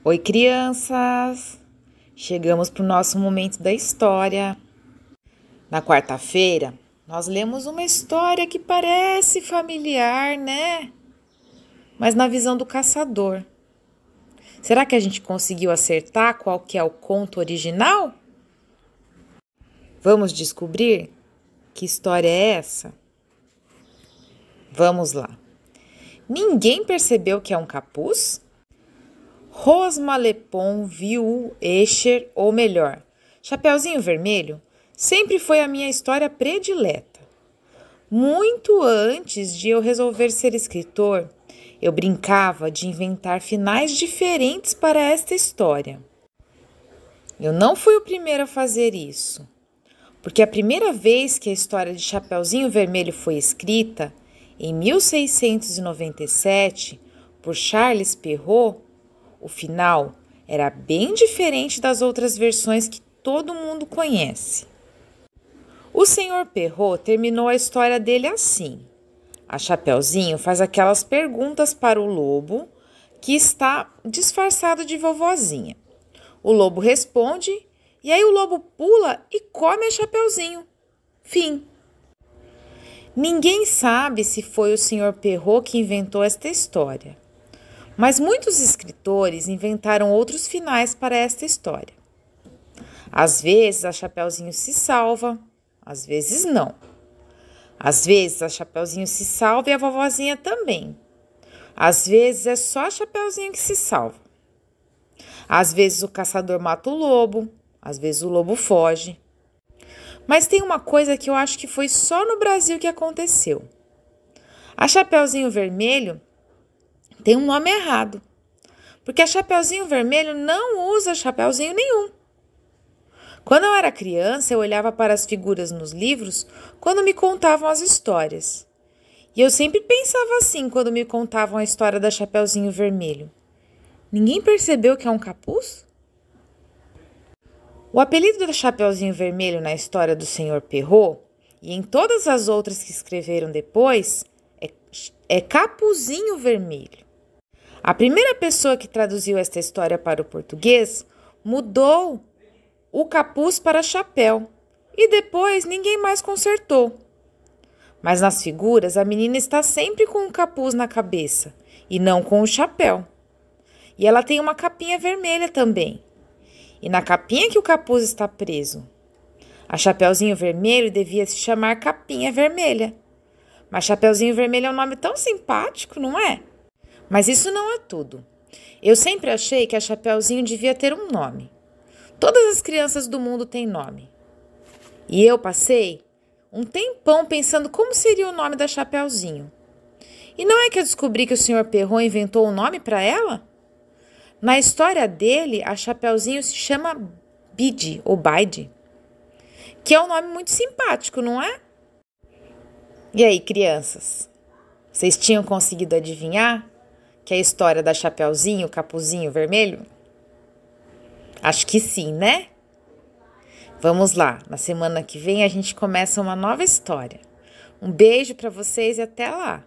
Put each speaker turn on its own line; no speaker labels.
Oi, crianças! Chegamos para o nosso momento da história. Na quarta-feira, nós lemos uma história que parece familiar, né? Mas na visão do caçador. Será que a gente conseguiu acertar qual que é o conto original? Vamos descobrir que história é essa? Vamos lá. Ninguém percebeu que é um capuz? Rosmalepon viu Escher, ou melhor, Chapeuzinho Vermelho, sempre foi a minha história predileta. Muito antes de eu resolver ser escritor, eu brincava de inventar finais diferentes para esta história. Eu não fui o primeiro a fazer isso, porque a primeira vez que a história de Chapeuzinho Vermelho foi escrita, em 1697, por Charles Perrault, o final era bem diferente das outras versões que todo mundo conhece. O Sr. Perrault terminou a história dele assim. A Chapeuzinho faz aquelas perguntas para o lobo, que está disfarçado de vovozinha. O lobo responde, e aí o lobo pula e come a Chapeuzinho. Fim. Ninguém sabe se foi o Sr. Perrault que inventou esta história. Mas muitos escritores inventaram outros finais para esta história. Às vezes a Chapeuzinho se salva, às vezes não. Às vezes a Chapeuzinho se salva e a vovozinha também. Às vezes é só a Chapeuzinho que se salva. Às vezes o caçador mata o lobo, às vezes o lobo foge. Mas tem uma coisa que eu acho que foi só no Brasil que aconteceu. A Chapeuzinho Vermelho tem um nome errado, porque a Chapeuzinho Vermelho não usa chapeuzinho nenhum. Quando eu era criança, eu olhava para as figuras nos livros quando me contavam as histórias. E eu sempre pensava assim quando me contavam a história da Chapeuzinho Vermelho. Ninguém percebeu que é um capuz? O apelido da Chapeuzinho Vermelho na história do Sr. Perrault e em todas as outras que escreveram depois é Capuzinho Vermelho. A primeira pessoa que traduziu esta história para o português mudou o capuz para chapéu e depois ninguém mais consertou. Mas nas figuras a menina está sempre com um capuz na cabeça e não com o chapéu. E ela tem uma capinha vermelha também. E na capinha que o capuz está preso. A Chapeuzinho Vermelho devia se chamar Capinha Vermelha. Mas Chapeuzinho Vermelho é um nome tão simpático, não é? Mas isso não é tudo. Eu sempre achei que a Chapeuzinho devia ter um nome. Todas as crianças do mundo têm nome. E eu passei um tempão pensando como seria o nome da Chapeuzinho. E não é que eu descobri que o Sr. Perrault inventou um nome para ela? Na história dele, a Chapeuzinho se chama Bide, ou Baide, que é um nome muito simpático, não é? E aí, crianças? Vocês tinham conseguido adivinhar que é a história da Chapeuzinho, Capuzinho Vermelho? Acho que sim, né? Vamos lá, na semana que vem a gente começa uma nova história. Um beijo para vocês e até lá!